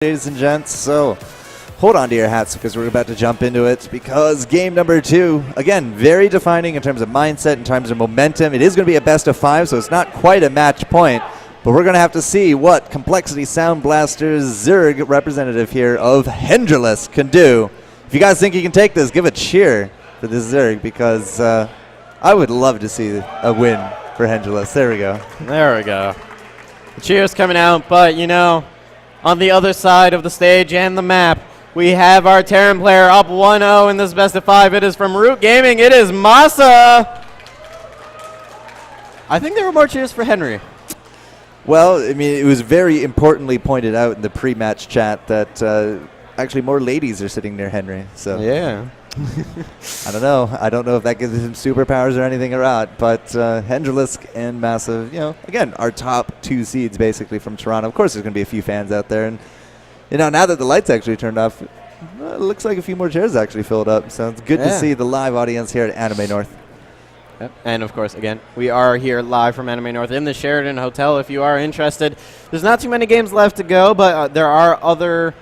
Ladies and gents, so hold on to your hats because we're about to jump into it, because game number 2, again, very defining in terms of mindset, in terms of momentum. It is going to be a best of 5, so it's not quite a match point, but we're going to have to see what Complexity Sound Blaster's Zerg representative here of Hendreless can do. If you guys think you can take this, give a cheer for this Zerg, because I would love to see a win for Hendreless. There we go. There we go. The cheers coming out, but you know, on the other side of the stage and the map, we have our Terran player up 1-0 in this best of 5. It is from Root Gaming. It is MaSa. I think there were more cheers for Henry. Well, I mean, it was very importantly pointed out in the pre-match chat that actually more ladies are sitting near Henry. So yeah. I don't know. I don't know if that gives him superpowers or anything or not. But Hendrelisk and Massive, you know, again, our top 2 seeds basically from Toronto. Of course, there's going to be a few fans out there. And, you know, now that the lights actually turned off, it looks like a few more chairs actually filled up. So it's good to see the live audience here at Anime North. Yep. And, of course, again, we are here live from Anime North in the Sheraton Hotel if you are interested. There's not too many games left to go, but there are other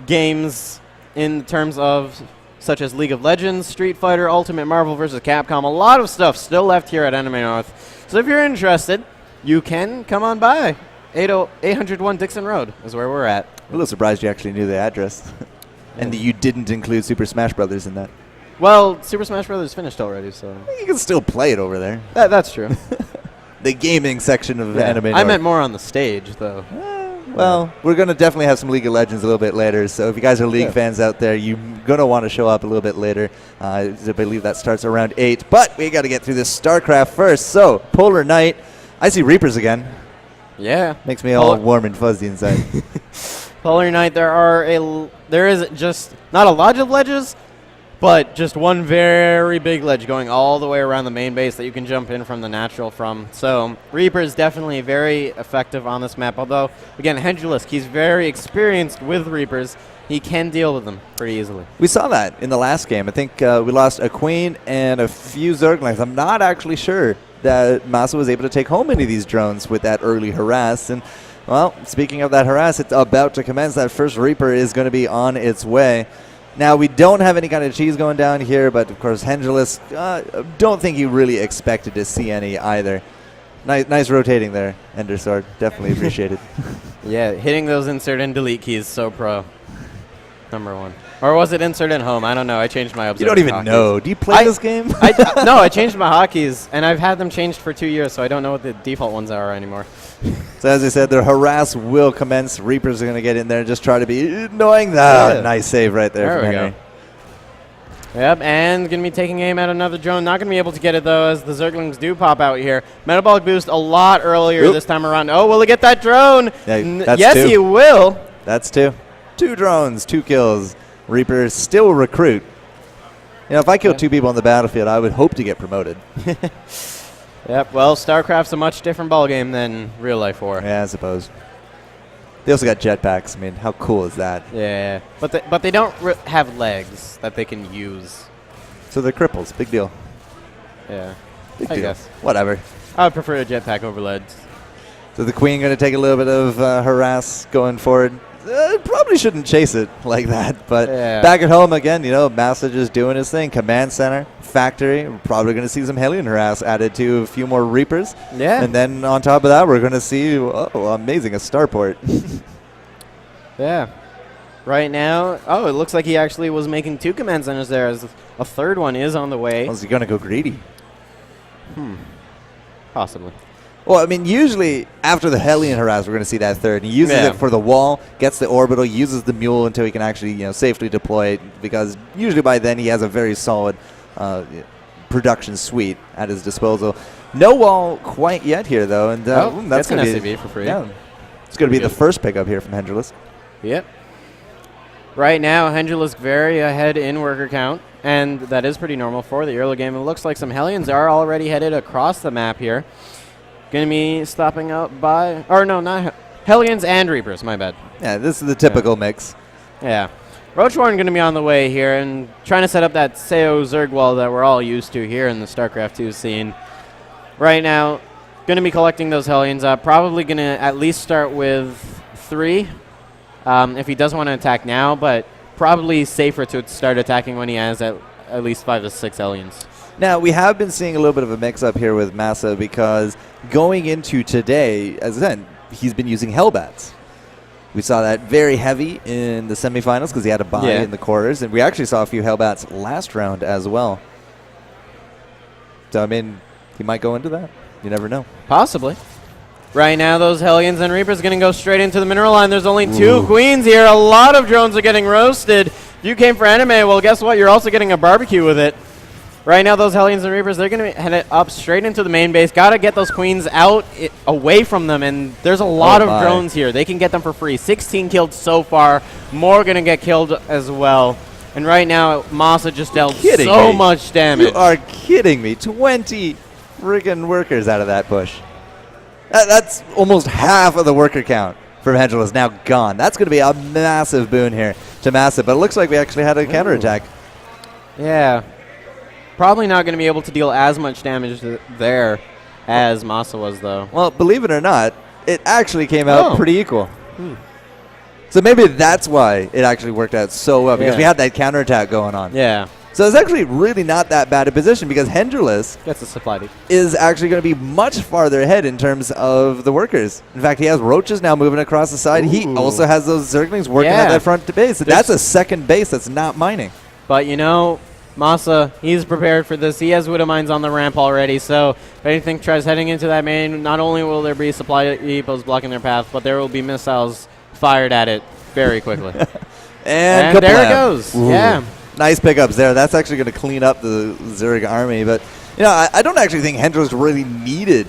games in terms of such as League of Legends, Street Fighter, Ultimate Marvel vs. Capcom. A lot of stuff still left here at Anime North. So if you're interested, you can come on by. 801 Dixon Road is where we're at. I'm a little surprised you actually knew the address. And that you didn't include Super Smash Brothers in that. Well, Super Smash Brothers finished already, so You can still play it over there. that's true. The gaming section of Anime North. I meant more on the stage, though. Well, we're going to definitely have some League of Legends a little bit later, so if you guys are League fans out there, you're going to want to show up a little bit later. I believe that starts around 8, but we got to get through this StarCraft first. So, Polar Knight, I see Reapers again. Yeah. Makes me all warm and fuzzy inside. Polar Knight, there is just not a lot of ledges, but just one very big ledge going all the way around the main base that you can jump in from the natural from. So Reaper is definitely very effective on this map, although, again, Hendrelisk, he's very experienced with Reapers. He can deal with them pretty easily. We saw that in the last game. I think we lost a Queen and a few Zerglings. I'm not actually sure that MaSa was able to take home any of these drones with that early harass. And, well, speaking of that harass, it's about to commence. That first Reaper is going to be on its way. Now, we don't have any kind of cheese going down here, but, of course, Hendreless, don't think he really expected to see any either. Nice rotating there, Endersword. Definitely appreciated. Yeah, hitting those insert and delete keys, so pro. Number 1. Or was it insert and home? I don't know. I changed my observer. You don't even know. Do you play this game? No, I changed my hotkeys, and I've had them changed for 2 years, so I don't know what the default ones are anymore. So as I said, the harass will commence. Reapers are going to get in there and just try to be annoying. Nice save right there from Henry. Yep, and going to be taking aim at another drone. Not going to be able to get it, though, as the Zerglings do pop out here. Metabolic boost a lot earlier this time around. Oh, will he get that drone? Yeah, yes, he will. That's 2. 2 drones, 2 kills. Reapers still recruit. You know, if I kill 2 people on the battlefield, I would hope to get promoted. Yep, well, StarCraft's a much different ballgame than real life war. Yeah, I suppose. They also got jetpacks. I mean, how cool is that? Yeah, but they don't have legs that they can use. So they're cripples. Big deal. Yeah, Big I deal. guess. Whatever. I would prefer a jetpack over legs. So the Queen going to take a little bit of harass going forward. Probably shouldn't chase it like that, but back at home again, you know, MaSa just doing his thing. Command center, factory. We're probably going to see some Hellion harass added to a few more Reapers. Yeah. And then on top of that, we're going to see, amazing, a starport. Yeah. Right now, it looks like he actually was making 2 command centers there, as a third one is on the way. Is he going to go greedy? Possibly. Well, I mean, usually after the Hellion harass, we're going to see that third. He uses it for the wall, gets the orbital, uses the mule until he can actually, you know, safely deploy it, because usually by then he has a very solid production suite at his disposal. No wall quite yet here, though, and that's going to be SCV for free. Yeah, it's going to be the first pickup here from Hendreless. Yep. Right now, Hendreless very ahead in worker count, and that is pretty normal for the early game. It looks like some Hellions are already headed across the map here. Going to be stopping out by, or no, not Hellions and Reapers, my bad. Yeah, this is the typical mix. Yeah. Roachwarren going to be on the way here and trying to set up that Seo Zerg wall that we're all used to here in the StarCraft 2 scene. Right now, going to be collecting those Hellions. Probably going to at least start with 3 if he does want to attack now, but probably safer to start attacking when he has at least 5 to 6 Hellions. Now, we have been seeing a little bit of a mix-up here with MaSa because going into today, as I said, he's been using Hellbats. We saw that very heavy in the semifinals because he had a bye in the quarters, and we actually saw a few Hellbats last round as well. So, I mean, he might go into that. You never know. Possibly. Right now, those Hellions and Reapers going to go straight into the mineral line. There's only 2 Queens here. A lot of drones are getting roasted. If you came for anime, well, guess what? You're also getting a barbecue with it. Right now, those Hellions and Reapers, they're going to head up straight into the main base. Got to get those Queens out, away from them, and there's a lot of drones here. They can get them for free. 16 killed so far. More going to get killed as well. And right now, MaSa just dealt so much damage. You are kidding me. 20 friggin' workers out of that push. That's almost half of the worker count from Hendril is now gone. That's going to be a massive boon here to MaSa, but it looks like we actually had a counterattack. Yeah. Probably not going to be able to deal as much damage there as MaSa was, though. Well, believe it or not, it actually came out pretty equal. So maybe that's why it actually worked out so well, because we had that counterattack going on. Yeah. So it's actually really not that bad a position because Hendrillus gets the supply deep. Is actually going to be much farther ahead in terms of the workers. In fact, he has Roaches now moving across the side. He also has those Zerglings working at that front base. So that's a second base that's not mining. But, you know, MaSa, he's prepared for this. He has Widow Mines on the ramp already, so if anything tries heading into that main, not only will there be supply depots blocking their path, but there will be missiles fired at it very quickly. and there it goes. Yeah. Nice pickups there. That's actually going to clean up the Zerg army. But, you know, I don't actually think Hendrillus really needed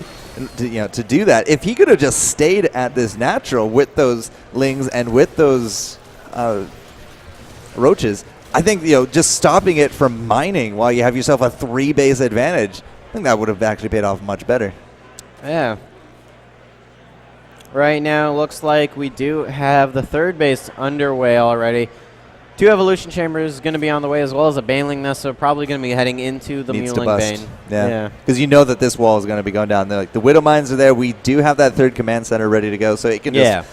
to do that. If he could have just stayed at this natural with those Lings and with those Roaches, I think, just stopping it from mining while you have yourself a 3-base advantage, I think that would have actually paid off much better. Yeah. Right now, looks like we do have the 3rd base underway already. 2 evolution chambers going to be on the way, as well as a Baneling Nest, so probably going to be heading into the Muling Bane. Yeah, because you know that this wall is going to be going down. The Widow Mines are there. We do have that 3rd command center ready to go, so it can just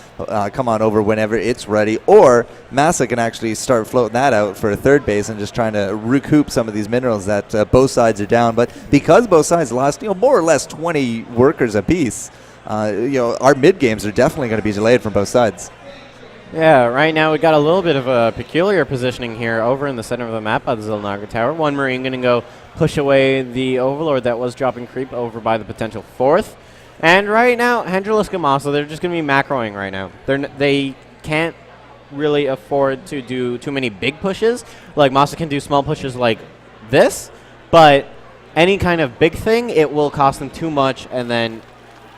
come on over whenever it's ready. Or MaSa can actually start floating that out for a 3rd base and just trying to recoup some of these minerals that both sides are down. But because both sides lost, more or less 20 workers apiece, our mid games are definitely going to be delayed from both sides. Yeah, right now we got a little bit of a peculiar positioning here over in the center of the map by the Xilnaga Tower. One Marine going to go push away the Overlord that was dropping creep over by the potential 4th. And right now, Hendrillus and MaSa, they're just going to be macroing right now. They can't really afford to do too many big pushes. Like, MaSa can do small pushes like this, but any kind of big thing, it will cost them too much. And then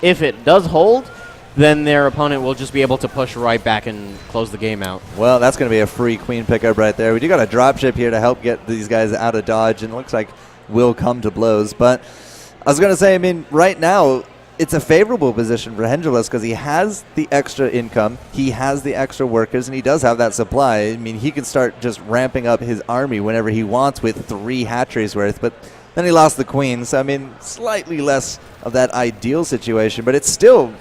if it does hold, then their opponent will just be able to push right back and close the game out. Well, that's going to be a free Queen pickup right there. We do got a dropship here to help get these guys out of dodge, and it looks like will come to blows. But I was going to say, I mean, right now, it's a favorable position for Hendrillus because he has the extra income, he has the extra workers, and he does have that supply. I mean, he can start just ramping up his army whenever he wants with 3 hatcheries worth, but then he lost the Queen, so I mean, slightly less of that ideal situation, but it's still,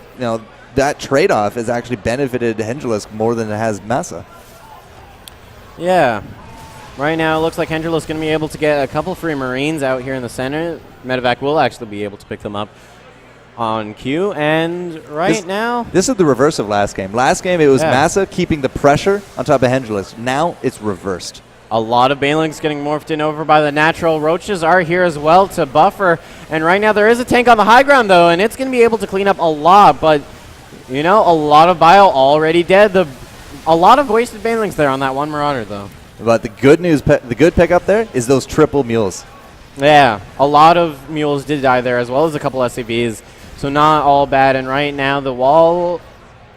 that trade-off has actually benefited Hendrillus more than it has MaSa. Yeah. Right now, it looks like Hendrillus is going to be able to get a couple free Marines out here in the center. Medevac will actually be able to pick them up on cue. And now... This is the reverse of last game. Last game, it was MaSa keeping the pressure on top of Hendrillus. Now, it's reversed. A lot of Banelings getting morphed in over by the natural. Roaches are here as well to buffer. And right now, there is a tank on the high ground, though, and it's going to be able to clean up a lot. But... a lot of bio already dead. A lot of wasted Banelings there on that one Marauder, though. But the good news, the good pickup there is those triple mules. Yeah, a lot of mules did die there, as well as a couple SCVs. So not all bad. And right now, the wall,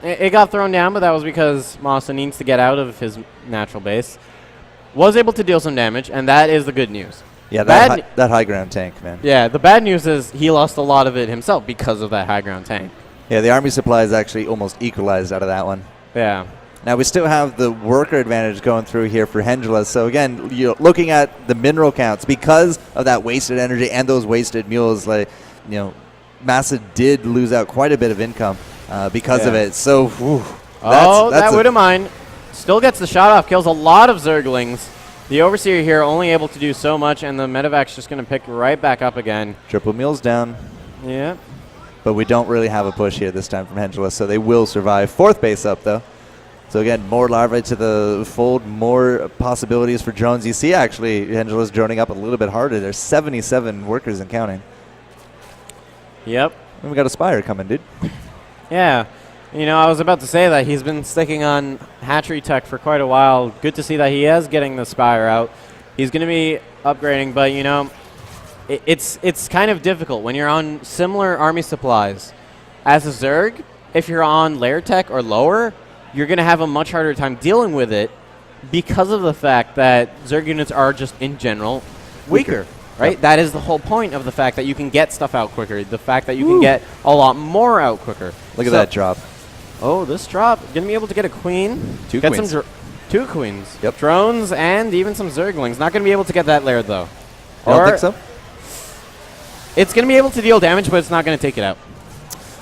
it got thrown down, but that was because MaSa needs to get out of his natural base. Was able to deal some damage, and that is the good news. Yeah, that high ground tank, man. Yeah, the bad news is he lost a lot of it himself because of that high ground tank. Yeah, the army supply is actually almost equalized out of that one. Yeah. Now, we still have the worker advantage going through here for Hendrillus. So, again, looking at the mineral counts, because of that wasted energy and those wasted mules, MaSa did lose out quite a bit of income because of it. So, That Widow Mine still gets the shot off, kills a lot of Zerglings. The Overseer here only able to do so much, and the Medevac's just going to pick right back up again. Triple Mule's down. Yeah. But we don't really have a push here this time from Hendulus, so they will survive. 4th base up, though. So again, more larvae to the fold, more possibilities for drones. You see, actually, Hendulus droning up a little bit harder. There's 77 workers and counting. Yep. And we got a Spire coming, dude. Yeah. You know, I was about to say that he's been sticking on hatchery tech for quite a while. Good to see that he is getting the Spire out. He's going to be upgrading, but, you know, it's kind of difficult when you're on similar army supplies. As a Zerg, if you're on layer tech or lower, you're going to have a much harder time dealing with it because of the fact that Zerg units are just, in general, weaker. Right? Yep. That is the whole point of the fact that you can get stuff out quicker, the fact that you can get a lot more out quicker. Look at that drop. Oh, this drop. Going to be able to get a queen. Two get queens. Some 2 queens. Yep. Drones and even some Zerglings. Not going to be able to get that layered, though. I don't think so. It's going to be able to deal damage, but it's not going to take it out.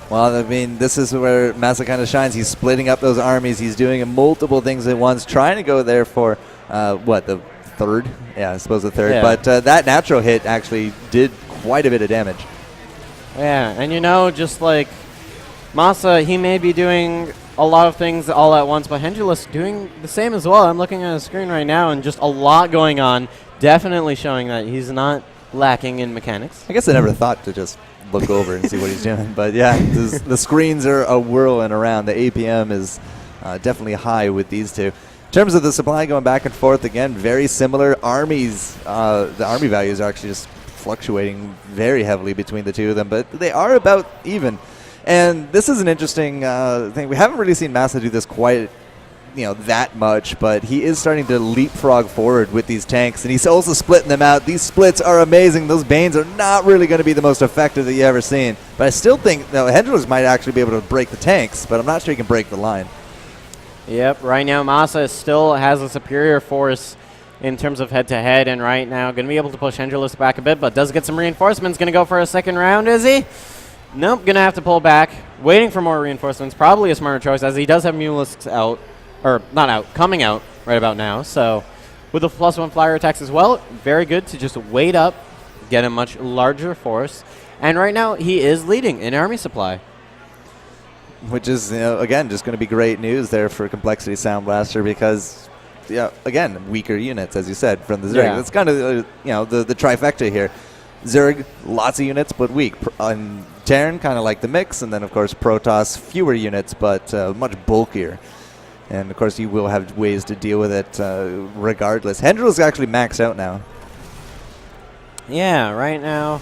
Well, I mean, this is where MaSa kind of shines. He's splitting up those armies. He's doing multiple things at once, trying to go there for, the 3rd? Yeah, I suppose the 3rd. Yeah. But that natural hit actually did quite a bit of damage. Yeah, and you know, just like MaSa, he may be doing a lot of things all at once, but Hendulus doing the same as well. I'm looking at his screen right now, and just a lot going on, definitely showing that he's not lacking in mechanics. I guess I never thought to just look over and see what he's doing. But, yeah, the screens are whirling around. The APM is definitely high with these two. In terms of the supply going back and forth, again, very similar. Armies, the army values are actually just fluctuating very heavily between the two of them, but they are about even. And this is an interesting thing. We haven't really seen MaSa do this quite, that much, but he is starting to leapfrog forward with these tanks, and he's also splitting them out. These splits are amazing. Those Banes are not really going to be the most effective that you've ever seen, but I still think Hendulus might actually be able to break the tanks, but I'm not sure he can break the line. Yep, right now MaSa still has a superior force in terms of head-to-head, and right now going to be able to push Hendulus back a bit, but does get some reinforcements. Going to go for a 2nd round, is he? Nope, going to have to pull back. Waiting for more reinforcements, probably a smarter choice, as he does have Mulisks out, or not out, coming out right about now. So with the +1 flyer attacks as well, very good to just wait up, get a much larger force, and right now he is leading in army supply. Which is, again, just going to be great news there for Complexity Sound Blaster because, again, weaker units, as you said, from the Zerg. Yeah. That's kind of, the trifecta here. Zerg, lots of units, but weak. On Terran, kind of like the mix, and then, of course, Protoss, fewer units, but much bulkier. And, of course, you will have ways to deal with it regardless. Hendul's actually maxed out now. Yeah, right now.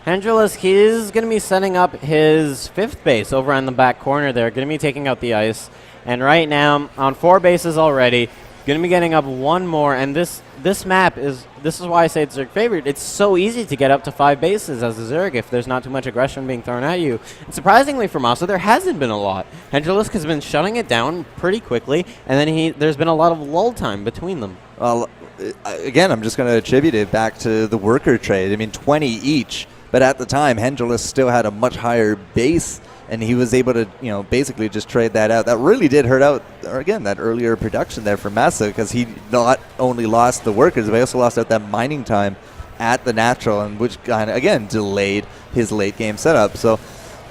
Hendulus, he's going to be setting up his 5th base over on the back corner there. Going to be taking out the ice. And right now, on 4 bases already, going to be getting up 1 more. And this map is, this is why I say it's Zerg favorite. It's so easy to get up to 5 bases as a Zerg if there's not too much aggression being thrown at you. And surprisingly for MaSa, there hasn't been a lot. Hendulus has been shutting it down pretty quickly, and then there's been a lot of lull time between them. Well, again, I'm just going to attribute it back to the worker trade. I mean, 20 each. But at the time, Hendulus still had a much higher base, and he was able to, basically just trade that out. That really did hurt out, again, that earlier production there for MaSa, because he not only lost the workers, but he also lost out that mining time at the natural, and which kind of, again, delayed his late game setup. So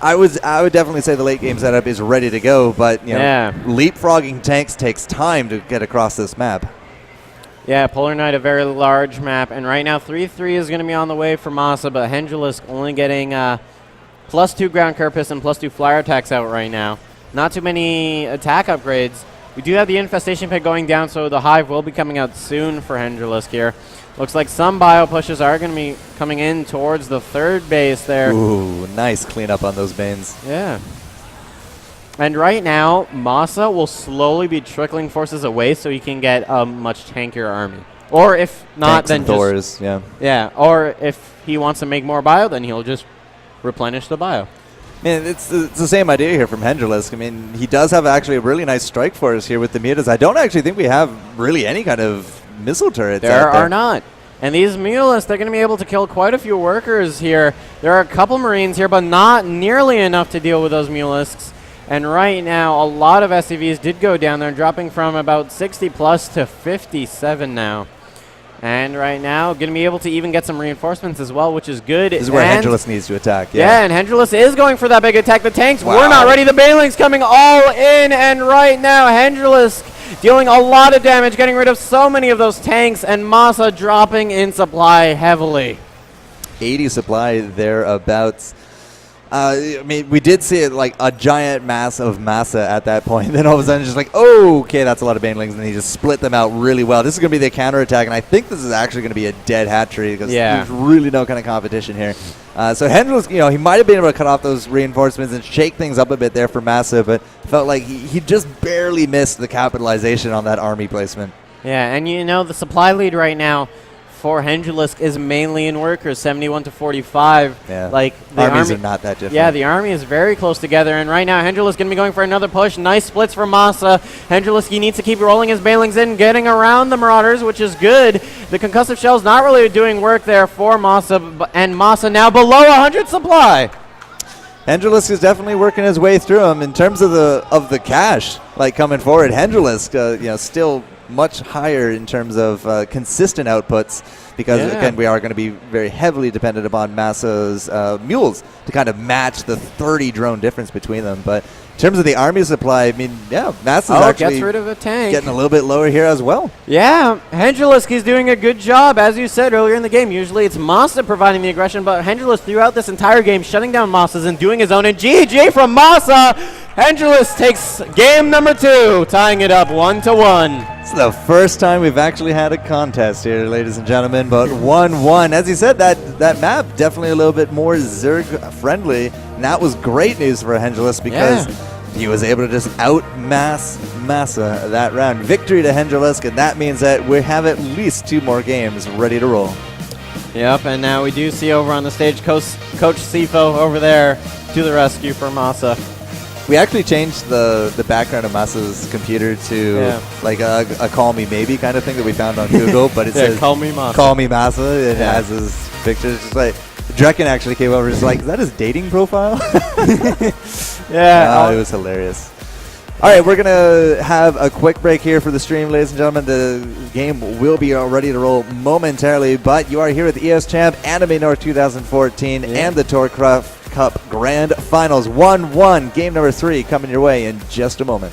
I would definitely say the late game setup is ready to go, but leapfrogging tanks takes time to get across this map. Yeah, Polar Knight, a very large map. And right now, 3-3 is going to be on the way for MaSa, but Hendulus only getting +2 ground carapace and +2 flyer attacks out right now. Not too many attack upgrades. We do have the infestation pit going down, so the hive will be coming out soon for Hendulus here. Looks like some bio pushes are going to be coming in towards the 3rd base there. Ooh, nice cleanup on those Banes. Yeah. And right now, MaSa will slowly be trickling forces away so he can get a much tankier army. Or if not, Tanks then and Thors, yeah. Yeah, or if he wants to make more bio, then he'll just replenish the bio. Man, it's the same idea here from Hendulus. I mean, he does have actually a really nice strike force here with the mutas. I don't actually think we have really any kind of missile turrets out there. There are not. And these mulas, they're going to be able to kill quite a few workers here. There are a couple Marines here, but not nearly enough to deal with those mulisks. And right now, a lot of SCVs did go down there, dropping from about 60 plus to 57 now. And right now, going to be able to even get some reinforcements as well, which is good. This is where Hendrelus needs to attack. Yeah, and Hendrelus is going for that big attack. The tanks Wow. were not ready. The Banelings coming all in, and right now, Hendrelus dealing a lot of damage, getting rid of so many of those tanks, and MaSa dropping in supply heavily. 80 supply thereabouts. I mean, we did see it like a giant mass of MaSa at that point. Then all of a sudden, just like, oh, okay, that's a lot of Banelings, and he just split them out really well. This is going to be the counterattack, and I think this is actually going to be a dead hatchery because there's really no kind of competition here. So Hendrelus, he might have been able to cut off those reinforcements and shake things up a bit there for MaSa, but felt like he just barely missed the capitalization on that army placement. Yeah, and the supply lead right now for Hendrelus is mainly in workers, 71 to 45. Yeah, like the armies are not that different. Yeah, the army is very close together, and right now Hendrelus going to be going for another push. Nice splits for MaSa. Hendrelus, he needs to keep rolling his Banelings in, getting around the Marauders, which is good. The concussive shell's not really doing work there for MaSa, and MaSa now below 100 supply. Hendrelus is definitely working his way through them in terms of the cash, like coming forward. Hendrelus, still much higher in terms of consistent outputs because, again, we are going to be very heavily dependent upon MaSa's mules to kind of match the 30 drone difference between them. But in terms of the army supply, I mean, MaSa's actually gets rid of a tank. Getting a little bit lower here as well. Yeah, Hendrelus is doing a good job, as you said earlier in the game. Usually it's MaSa providing the aggression, but Hendrelus throughout this entire game shutting down MaSa's and doing his own. And GG from MaSa. Hendrelus takes game number 2, tying it up 1-1. It's the first time we've actually had a contest here, ladies and gentlemen, but 1-1. As you said, that map definitely a little bit more Zerg friendly, and that was great news for Hendrelus because he was able to just outmass MaSa that round. Victory to Hendrelus, and that means that we have at least 2 more games ready to roll. Yep, and now we do see over on the stage Coach Sifo over there to the rescue for MaSa. We actually changed the background of MaSa's computer to like a call me maybe kind of thing that we found on Google, but it says call me MaSa. Call me MaSa, and it has his picture. It's just like Drekken actually came over, just like, is that his dating profile? It was hilarious. All right, we're going to have a quick break here for the stream, ladies and gentlemen. The game will be ready to roll momentarily, but you are here with Eschamp, Anime North 2014, and the TorCraft Cup Grand Finals. 1-1, game number 3 coming your way in just a moment.